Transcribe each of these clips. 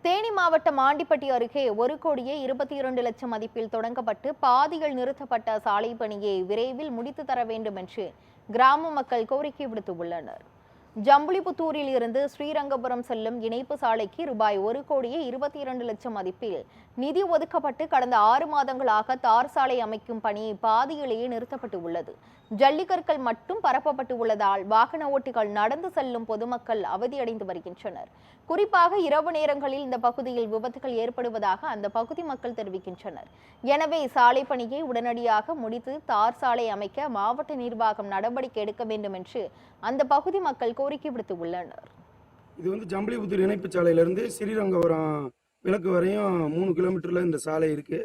தேனி மாவட்டம் ஆண்டிப்பட்டி அருகே 1,22,00,000 மதிப்பில் தொடங்கப்பட்டு பாதியில் நிறுத்தப்பட்ட சாலை பணியை விரைவில் முடித்து தர வேண்டும் என்று கிராம மக்கள் கோரிக்கை விடுத்துள்ளனர். ஜம்புலிபுத்தூரில் இருந்து ஸ்ரீரங்கபுரம் செல்லும் இணைப்பு சாலைக்கு ரூபாய் 1,22,00,000 மதிப்பில் நிதி ஒதுக்கப்பட்டு கடந்த 6 மாதங்களாக தார் சாலை அமைக்கும் பணி பாதியிலேயே நிறுத்தப்பட்டு உள்ளது. ஜல்லிக்கற்கள் மட்டும் பரப்பப்பட்டு உள்ளதால் வாகன ஓட்டிகள் நடந்து செல்லும் பொதுமக்கள் அவதியடைந்து வருகின்றனர். குறிப்பாக இரவு நேரங்களில் இந்த பகுதியில் விபத்துகள் ஏற்படுவதாக அந்த பகுதி மக்கள் தெரிவிக்கின்றனர். எனவே சாலை பணியை உடனடியாக முடித்து தார் சாலை அமைக்க மாவட்ட நிர்வாகம் நடவடிக்கை எடுக்க வேண்டும் என்று அந்த பகுதி மக்கள் கோரிக்கை விடுத்துள்ளனர். இது ஜம்புலிபுத்தூர் இணைப்பு சாலையிலிருந்து ஸ்ரீரங்கபுரம் விளக்கு வரையும் 3 கிலோமீட்டர்ல இந்த சாலை இருக்கு.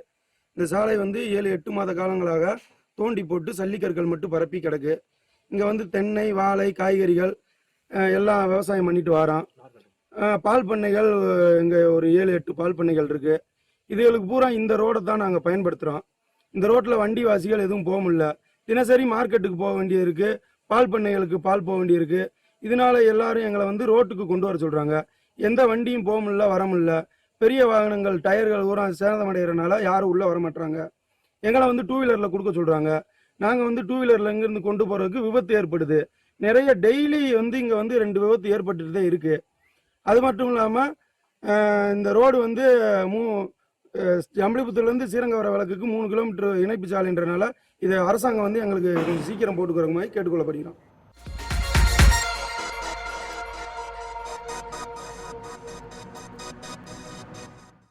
இந்த சாலை 7-8 மாத காலங்களாக தோண்டி போட்டு சல்லிக்கற்கள் மட்டும் பரப்பி கிடக்கு. இங்க தென்னை, வாழை, காய்கறிகள் எல்லாம் விவசாயம் பண்ணிட்டு வரோம். பால் பண்ணைகள் இங்க ஒரு 7-8 பால் பண்ணைகள் இருக்கு. இதுகளுக்கு பூரா இந்த ரோடை தான் நாங்கள் பயன்படுத்துகிறோம். இந்த ரோட்டில் வண்டி வாசிகள் எதுவும் போக முடியல. தினசரி மார்க்கெட்டுக்கு போக வேண்டியது இருக்கு, பால் பண்ணைகளுக்கு பால் போக வேண்டியிருக்கு. இதனால எல்லாரும் எங்களை ரோட்டுக்கு கொண்டு வர சொல்றாங்க. எந்த வண்டியும் போக முடியல, வர முடியல. பெரிய வாகனங்கள் டயர்கள் பூரா சேதமடைகிறனால யாரும் உள்ள வர மாட்டாங்க. எங்களை 2 வீலர்ல கொடுக்க சொல்றாங்க. நாங்கள் 2 வீலர்ல இங்கிருந்து கொண்டு போறதுக்கு விபத்து ஏற்படுது. நிறைய டெய்லி இங்க 2 விபத்து ஏற்பட்டுட்டு தான் இருக்கு. அது மட்டும் இல்லாமல் இந்த ரோடு ஜம்புலிபுத்தூர்லேருந்து ஸ்ரீரங்கபுரம் விளக்குக்கு 3 கிலோமீட்டர் இணைப்பு சாலைன்றனால இதை அரசாங்கம் எங்களுக்கு கொஞ்சம் சீக்கிரம் போட்டுக்கிற மாதிரி கேட்டுக்கொள்ளப்படுகிறோம்.